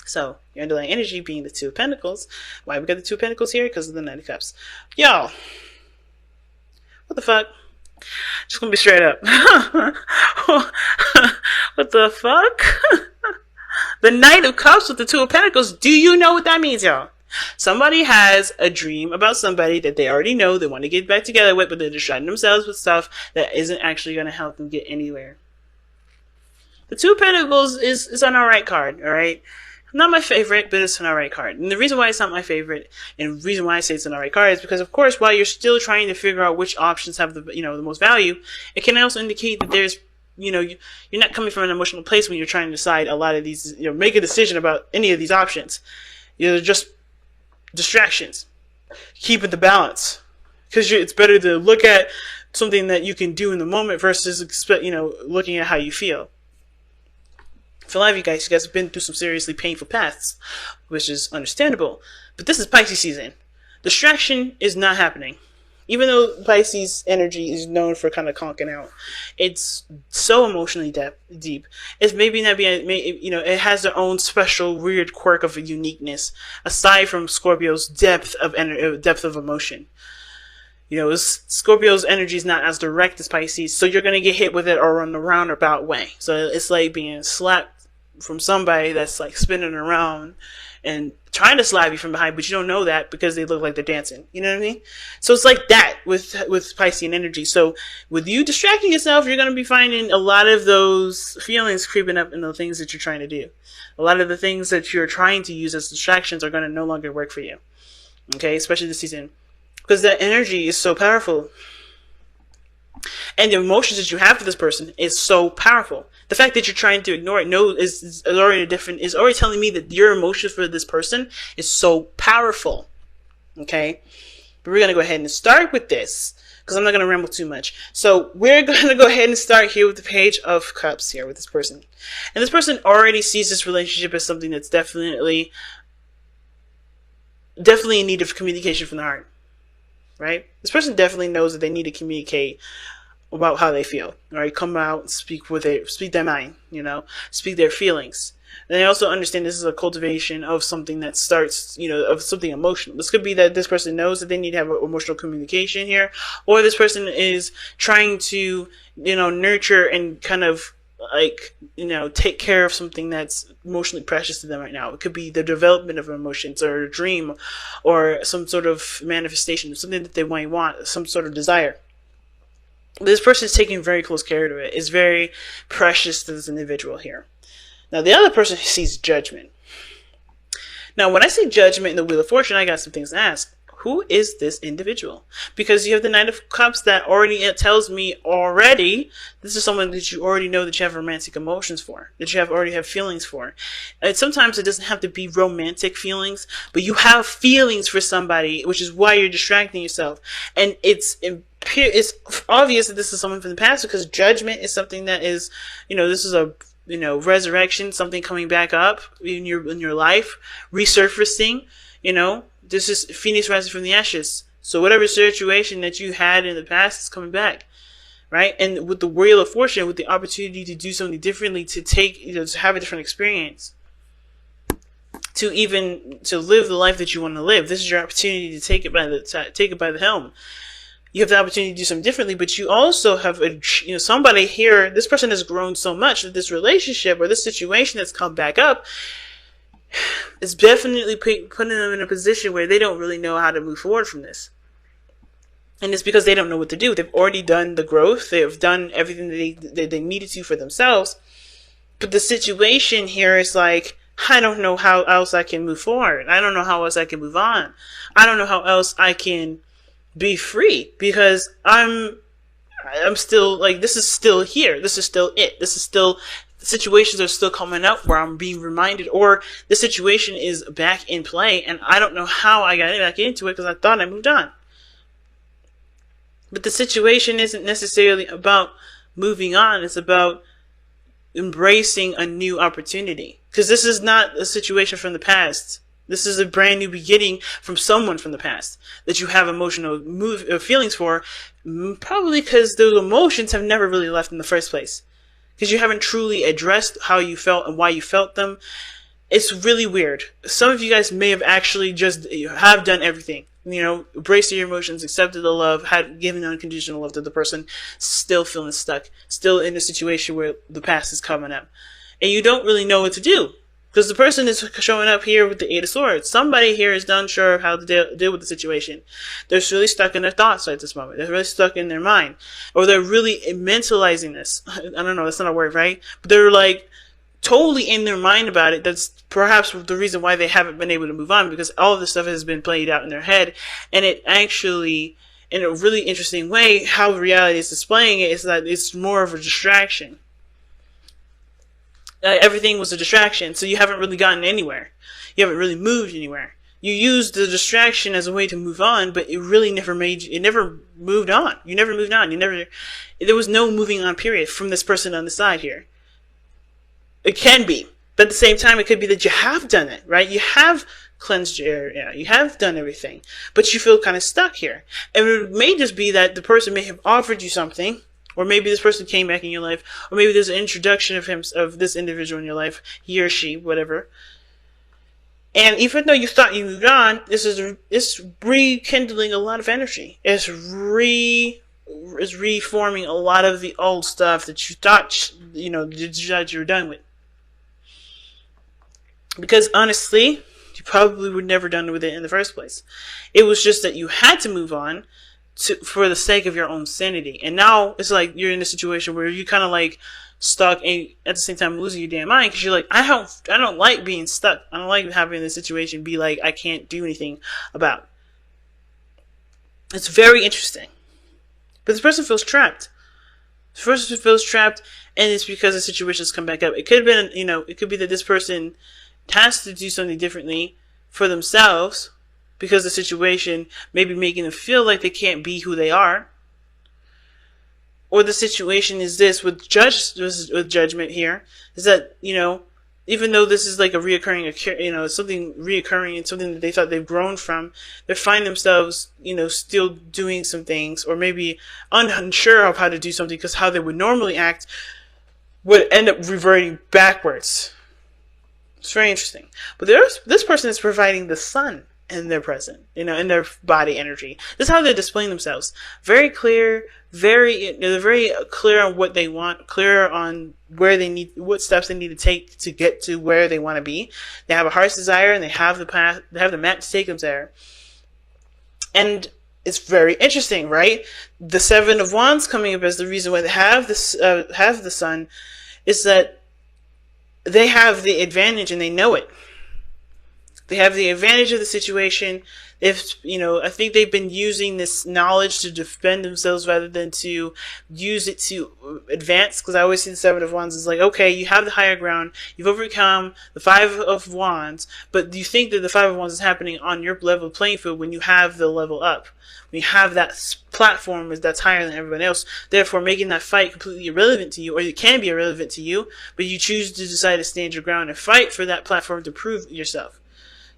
So your underlying energy being the Two of Pentacles. Why we got the Two of Pentacles here? Because of the Knight of Cups. Y'all, what the fuck? Just gonna be straight up. What the fuck? The Knight of Cups with the Two of Pentacles. Do you know what that means, y'all? Somebody has a dream about somebody that they already know they want to get back together with, but they're distracting themselves with stuff that isn't actually going to help them get anywhere. The Two of Pentacles is an alright card, alright? Not my favorite, but it's an alright card. And the reason why it's not my favorite, and the reason why I say it's an alright card, is because, of course, while you're still trying to figure out which options have the most value, it can also indicate that there's, you're not coming from an emotional place when you're trying to decide a lot of these, make a decision about any of these options. They're just distractions. Keeping the balance. Because it's better to look at something that you can do in the moment versus, looking at how you feel. For a lot of you guys have been through some seriously painful paths, which is understandable. But this is Pisces season. Distraction is not happening. Even though Pisces energy is known for kind of conking out, it's so emotionally deep. It's maybe not being, it has their own special weird quirk of a uniqueness, aside from Scorpio's depth of emotion. Scorpio's energy is not as direct as Pisces, so you're gonna get hit with it or in a roundabout way. So it's like being slapped from somebody that's like spinning around and trying to slap you from behind, but you don't know that because they look like they're dancing. You know what I mean? So it's like that with Piscean energy. So with you distracting yourself, you're going to be finding a lot of those feelings creeping up in the things that you're trying to do. A lot of the things that you're trying to use as distractions are going to no longer work for you. Okay? Especially this season. Because that energy is so powerful. And the emotions that you have for this person is so powerful. The fact that you're trying to ignore it is already telling me that your emotions for this person is so powerful. Okay? But we're going to go ahead and start with this, because I'm not going to ramble too much. So we're going to go ahead and start here with the Page of Cups here with this person. And this person already sees this relationship as something that's definitely in need of communication from the heart. Right? This person definitely knows that they need to communicate about how they feel. Alright, come out and speak their mind, speak their feelings. And I also understand this is a cultivation of something that starts, of something emotional. This could be that this person knows that they need to have emotional communication here, or this person is trying to, nurture and kind of take care of something that's emotionally precious to them right now. It could be the development of emotions or a dream or some sort of manifestation, something that they might want, some sort of desire. This person is taking very close care of it. It's very precious to this individual here. Now, the other person sees judgment. Now, when I say judgment in the Wheel of Fortune, I got some things to ask. Who is this individual? Because you have the Knight of Cups that it tells me already, this is someone that you already know that you have romantic emotions for, that you already have feelings for. And sometimes it doesn't have to be romantic feelings, but you have feelings for somebody, which is why you're distracting yourself. And it's obvious that this is someone from the past, because judgment is something that is, this is a, resurrection, something coming back up in your life, resurfacing, This is Phoenix rising from the ashes. So whatever situation that you had in the past is coming back, right? And with the Wheel of Fortune, with the opportunity to do something differently, to take, to have a different experience, to live the life that you want to live. This is your opportunity to take it by the helm. You have the opportunity to do something differently, but you also have somebody here. This person has grown so much that this relationship or this situation that's come back up, it's definitely putting them in a position where they don't really know how to move forward from this. And it's because they don't know what to do. They've already done the growth. They've done everything that they needed to for themselves. But the situation here is like, I don't know how else I can move forward. I don't know how else I can move on. I don't know how else I can be free, because I'm still like, this is still here. This is still it. This is still, situations are still coming up where I'm being reminded, or the situation is back in play and I don't know how I got back into it because I thought I moved on. But the situation isn't necessarily about moving on. It's about embracing a new opportunity, because this is not a situation from the past. This is a brand new beginning from someone from the past that you have emotional feelings for, probably because those emotions have never really left in the first place. Because you haven't truly addressed how you felt and why you felt them. It's really weird. Some of you guys may have actually just have done everything. You know, embraced your emotions, accepted the love, had given unconditional love to the person, still feeling stuck, still in a situation where the past is coming up. And you don't really know what to do. Because the person is showing up here with the Eight of Swords. Somebody here is unsure of how to deal with the situation. They're really stuck in their thoughts at this moment. They're really stuck in their mind. Or they're really mentalizing this. I don't know, that's not a word, right? But they're like totally in their mind about it. That's perhaps the reason why they haven't been able to move on, because all of this stuff has been played out in their head. And it actually, in a really interesting way, how reality is displaying it is that it's more of a distraction. Everything was a distraction, so you haven't really gotten anywhere. You haven't really moved anywhere. You used the distraction as a way to move on, but it really never never moved on. You never moved on. There was no moving on period from this person on the side here. It can be, but at the same time, it could be that you have done it, right? You have cleansed your area. You have done everything, but you feel kind of stuck here. And it may just be that the person may have offered you something, or maybe this person came back in your life, or maybe there's an introduction of this individual in your life, he or she, whatever. And even though you thought you moved on, it's rekindling a lot of energy. It's reforming a lot of the old stuff that you thought, that you were done with. Because honestly, you probably were never done with it in the first place. It was just that you had to move on for the sake of your own sanity. And now it's like you're in a situation where you kind of like stuck and at the same time losing your damn mind, because you're like, I don't like being stuck. I don't like having this situation be like I can't do anything about. It's very interesting. But this person feels trapped. This person feels trapped, and it's because the situation's come back up. It could have been, it could be that this person has to do something differently for themselves, because the situation may be making them feel like they can't be who they are. Or the situation is this with judgment here, is that, even though this is like a reoccurring, something reoccurring and something that they thought they've grown from, they find themselves, still doing some things, or maybe unsure of how to do something, because how they would normally act would end up reverting backwards. It's very interesting. But this person is providing the sun in their present, in their body energy. This is how they're displaying themselves. Very clear, they're very clear on what they want, clear on what steps they need to take to get to where they want to be. They have a heart's desire, and they have the path, they have the map to take them there. And it's very interesting, right? The Seven of Wands coming up as the reason why they have this, have the sun, is that they have the advantage and they know it. They have the advantage of the situation. I think they've been using this knowledge to defend themselves rather than to use it to advance. Because I always see the Seven of Wands as like, okay, you have the higher ground. You've overcome the Five of Wands. But you think that the Five of Wands is happening on your level playing field when you have the level up. When you have that platform that's higher than everyone else. Therefore, making that fight completely irrelevant to you, or it can be irrelevant to you, but you choose to decide to stand your ground and fight for that platform to prove yourself.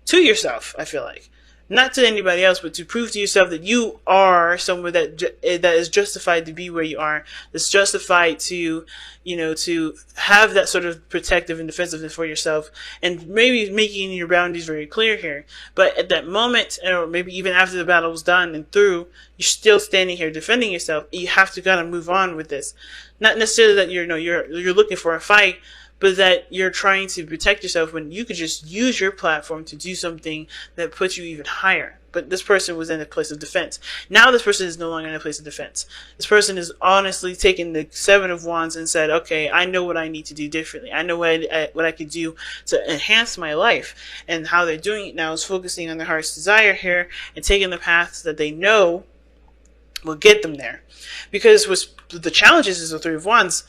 To yourself, I feel like. Not to anybody else, but to prove to yourself that you are someone that is justified to be where you are. That's justified to, to have that sort of protective and defensiveness for yourself. And maybe making your boundaries very clear here. But at that moment, or maybe even after the battle was done and through, you're still standing here defending yourself. You have to kind of move on with this. Not necessarily that you're looking for a fight, but that you're trying to protect yourself when you could just use your platform to do something that puts you even higher. But this person was in a place of defense. Now this person is no longer in a place of defense. This person is honestly taking the Seven of Wands and said, okay, I know what I need to do differently. I know what I could do to enhance my life. And how they're doing it now is focusing on their heart's desire here and taking the paths that they know will get them there. Because the challenges is the Three of Wands.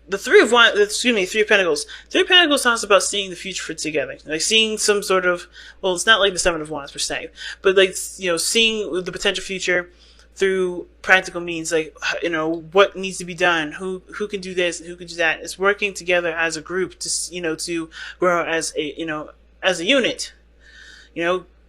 Three of Pentacles. Three of Pentacles talks about seeing the future together. Like seeing some sort of, well, it's not like the Seven of Wands per se, but like, seeing the potential future through practical means, like, what needs to be done, who can do this, who can do that. It's working together as a group to grow as a unit.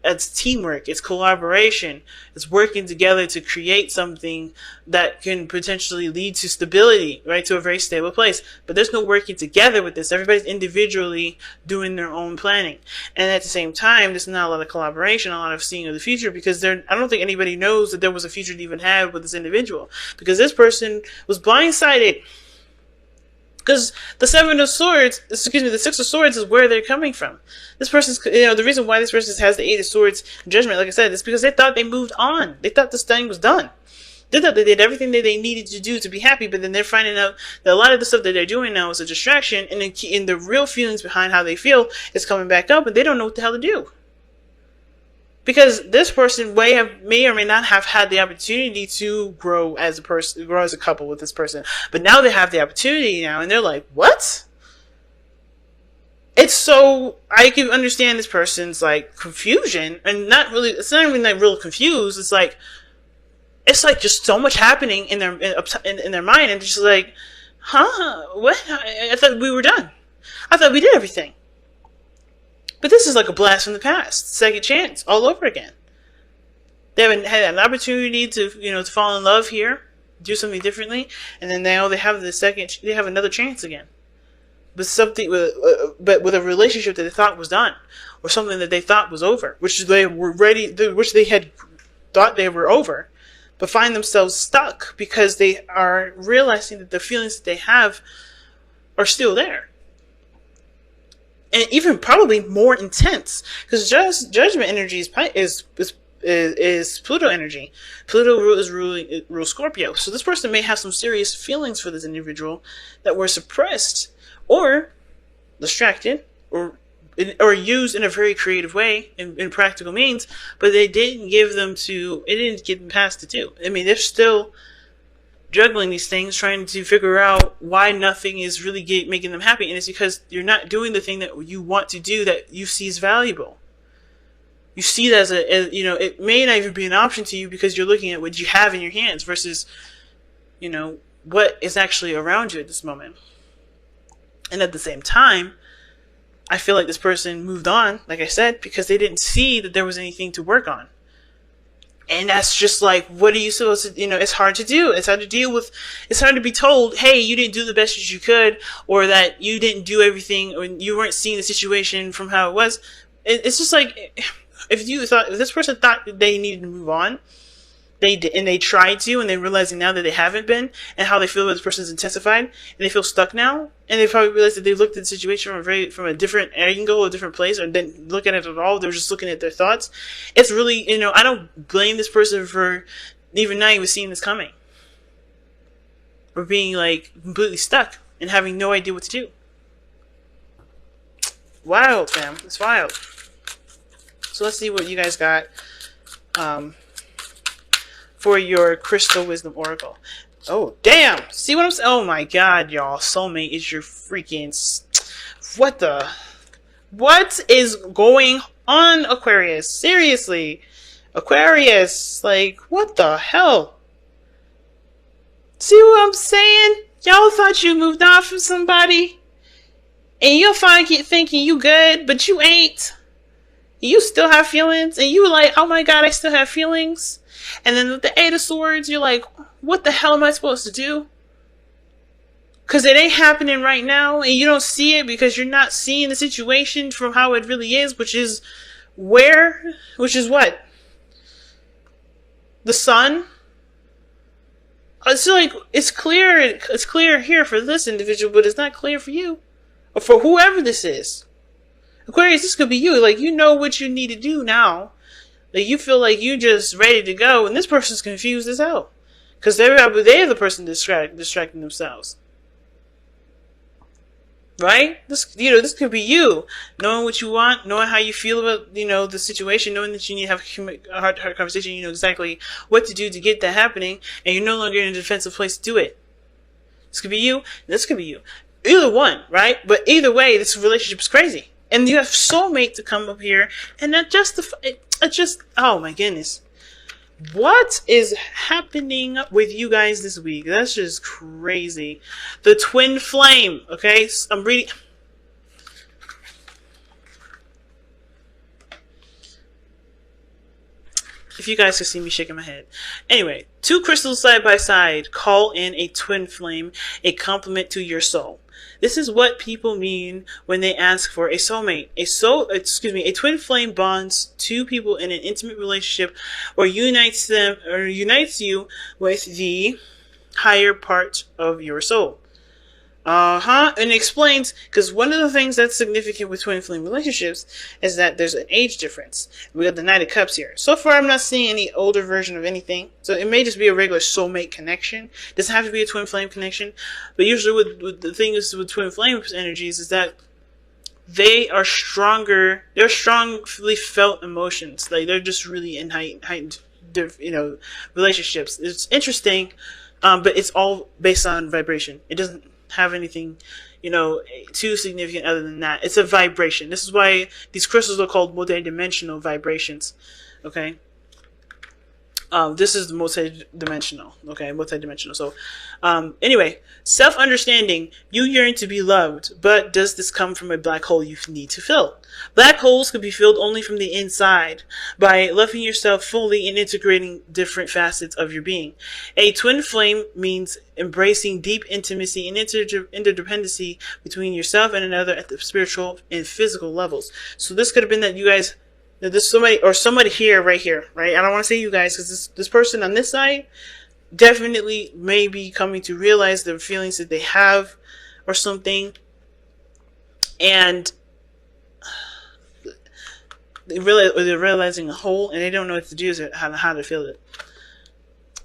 It's teamwork, it's collaboration, it's working together to create something that can potentially lead to stability, right? To a very stable place. But there's no working together with this. Everybody's individually doing their own planning. And at the same time, there's not a lot of collaboration, a lot of seeing of the future, because I don't think anybody knows that there was a future to even have with this individual. Because this person was blindsided. Because the Seven of Swords, excuse me, the Six of Swords is where they're coming from. This person's, the reason why this person has the Eight of Swords Judgment, like I said, is because they thought they moved on. They thought this thing was done. They thought they did everything that they needed to do to be happy, but then they're finding out that a lot of the stuff that they're doing now is a distraction, and the real feelings behind how they feel is coming back up, and they don't know what the hell to do. Because this person may or may not have had the opportunity to grow as a person, grow as a couple with this person. But now they have the opportunity now, and they're like, what? It's so, I can understand this person's like confusion, and it's not even like real confused. It's like just so much happening in their mind, and just like, what? I thought we were done. I thought we did everything. But this is like a blast from the past. Second chance, all over again. They haven't had an opportunity to, to fall in love here, do something differently, and then now they have they have another chance again. But with a relationship that they thought was done, or something that they thought was over, which they had thought they were over, but find themselves stuck because they are realizing that the feelings that they have are still there. And even probably more intense, because judgment energy is Pluto energy. Pluto rules Scorpio. So this person may have some serious feelings for this individual that were suppressed, or distracted, or used in a very creative way in practical means, but it didn't get them past the two. I mean, they're still juggling these things, trying to figure out why nothing is really making them happy. And it's because you're not doing the thing that you want to do, that you see as valuable. You see that as it may not even be an option to you, because you're looking at what you have in your hands versus, what is actually around you at this moment. And at the same time, I feel like this person moved on, like I said, because they didn't see that there was anything to work on. And that's just like, what are you supposed to, it's hard to do. It's hard to deal with. It's hard to be told, hey, you didn't do the best as you could, or that you didn't do everything, or you weren't seeing the situation from how it was. It's just like, if this person thought that they needed to move on, they tried to, and they're realizing now that they haven't been, and how they feel about this person's intensified, and they feel stuck now, and they probably realized that they looked at the situation from a different angle, a different place, or didn't look at it at all. They were just looking at their thoughts. It's really, I don't blame this person for even not even seeing this coming, or being like completely stuck and having no idea what to do. Wild, fam. It's wild. So let's see what you guys got for your Crystal Wisdom Oracle. Oh, damn. See what I'm saying? Oh my god, y'all. Soulmate is your freaking... What is going on, Aquarius? Seriously. Aquarius. Like, what the hell? See what I'm saying? Y'all thought you moved on from somebody, and you'll keep thinking you good, but you ain't. You still have feelings, and you were like, oh my god, I still have feelings. And then with the Eight of Swords, you're like, what the hell am I supposed to do? Because it ain't happening right now, and you don't see it because you're not seeing the situation from how it really is, which is what? The Sun? It's like, it's clear here for this individual, but it's not clear for you. Or for whoever this is. Aquarius, this could be you. Like, you know what you need to do now. Like, you feel like you just ready to go, and this person's confused as hell. Because they're the person distracting themselves. Right? This could be you. Knowing what you want, knowing how you feel about, the situation, knowing that you need to have a hard conversation, you know exactly what to do to get that happening, and you're no longer in a defensive place to do it. This could be you, and this could be you. Either one, right? But either way, this relationship is crazy. And you have soulmate to come up here, and that oh my goodness. What is happening with you guys this week? That's just crazy. The twin flame, okay? I'm reading. If you guys could see me shaking my head. Anyway, two crystals side by side call in a twin flame, a complement to your soul. This is what people mean when they ask for a soulmate. A twin flame bonds two people in an intimate relationship or unites you with the higher part of your soul. And it explains, because one of the things that's significant with twin flame relationships is that there's an age difference. We got the Knight of Cups here. So far, I'm not seeing any older version of anything. So it may just be a regular soulmate connection. It doesn't have to be a twin flame connection. But usually with the thing is with twin flame energies is that they are stronger. They're strongly felt emotions. Like they're just really in heightened, relationships. It's interesting, but it's all based on vibration. It doesn't have anything, too significant other than that. It's a vibration. This is why these crystals are called multi-dimensional vibrations. Okay. This is the multi-dimensional. Okay, multi-dimensional. So, anyway, self-understanding. You yearn to be loved, but does this come from a black hole you need to fill? Black holes can be filled only from the inside by loving yourself fully and integrating different facets of your being. A twin flame means embracing deep intimacy and interdependency between yourself and another at the spiritual and physical levels. So this could have been that you guys. There's somebody here, right here, right? I don't want to say you guys, because this person on this side definitely may be coming to realize the feelings that they have or something. And they're realizing a hole and they don't know what to do, how to feel it.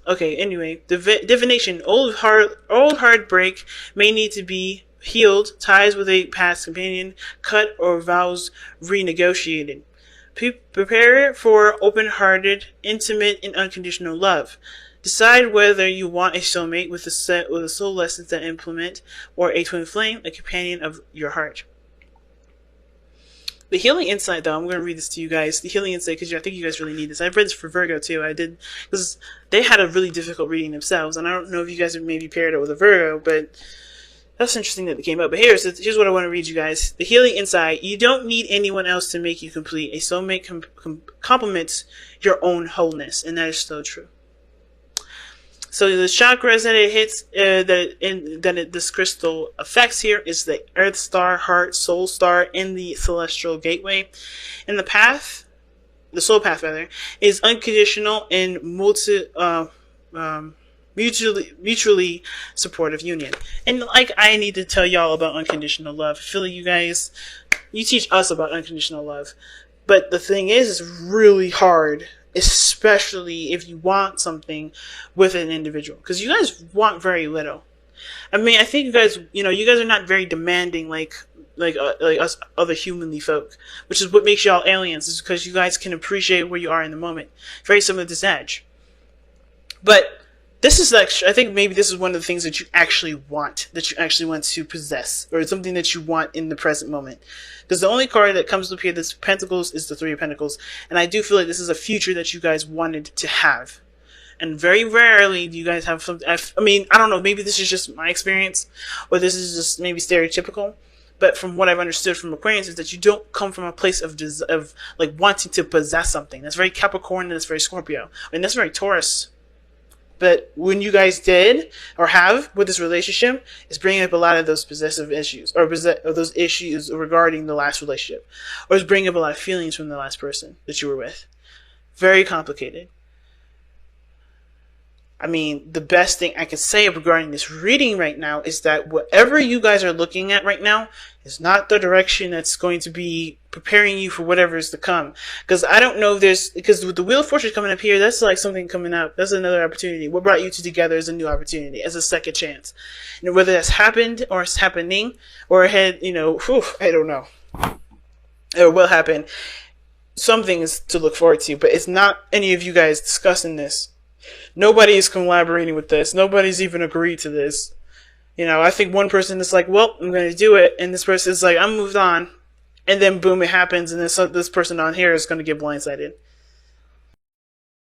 Okay, anyway, divination. Old heartbreak may need to be healed, ties with a past companion cut, or vows renegotiated. Prepare for open-hearted, intimate, and unconditional love. Decide whether you want a soulmate with a soul lessons that implement, or a twin flame, a companion of your heart. The healing insight, though, I'm going to read this to you guys. The healing insight, because I think you guys really need this. I've read this for Virgo, too. I did, because they had a really difficult reading themselves, and I don't know if you guys have maybe paired it with a Virgo, but that's interesting that it came up. But here's what I want to read you guys. The healing insight. You don't need anyone else to make you complete. A soulmate complements your own wholeness. And that is so true. So the chakras that it hits, this crystal affects here is the Earth Star, Heart, Soul Star, and the Celestial Gateway. And the soul path rather, is unconditional and mutually supportive union. And like I need to tell y'all about unconditional love. I feel like you teach us about unconditional love. But the thing is, it's really hard, especially if you want something with an individual. Because you guys want very little. I mean, I think you guys are not very demanding like us other humanly folk. Which is what makes y'all aliens, is because you guys can appreciate where you are in the moment. Very similar to Sag. But this is I think maybe this is one of the things that you actually want to possess, or something that you want in the present moment. Because the only card that comes up here, this Pentacles, is the Three of Pentacles, and I do feel like this is a future that you guys wanted to have. And very rarely do you guys have something. I mean, I don't know, maybe this is just my experience, or this is just maybe stereotypical. But from what I've understood from Aquarius is that you don't come from a place of like wanting to possess something. That's very Capricorn and that's very Scorpio, and that's very Taurus. But when you guys did, or have, with this relationship, it's bringing up a lot of those possessive issues, or those issues regarding the last relationship. Or it's bringing up a lot of feelings from the last person that you were with. Very complicated. I mean, the best thing I can say regarding this reading right now is that whatever you guys are looking at right now is not the direction that's going to be preparing you for whatever is to come. Because I don't know if because with the Wheel of Fortune coming up here, that's like something coming up. That's another opportunity. What brought you two together is a new opportunity, as a second chance. And whether that's happened, or it's happening, or I don't know. Or will happen. Something is to look forward to, but it's not any of you guys discussing this. Nobody is collaborating with this. Nobody's even agreed to this. I think one person is like, well, I'm going to do it. And this person is like, I'm moved on. And then boom, it happens. And this person on here is going to get blindsided.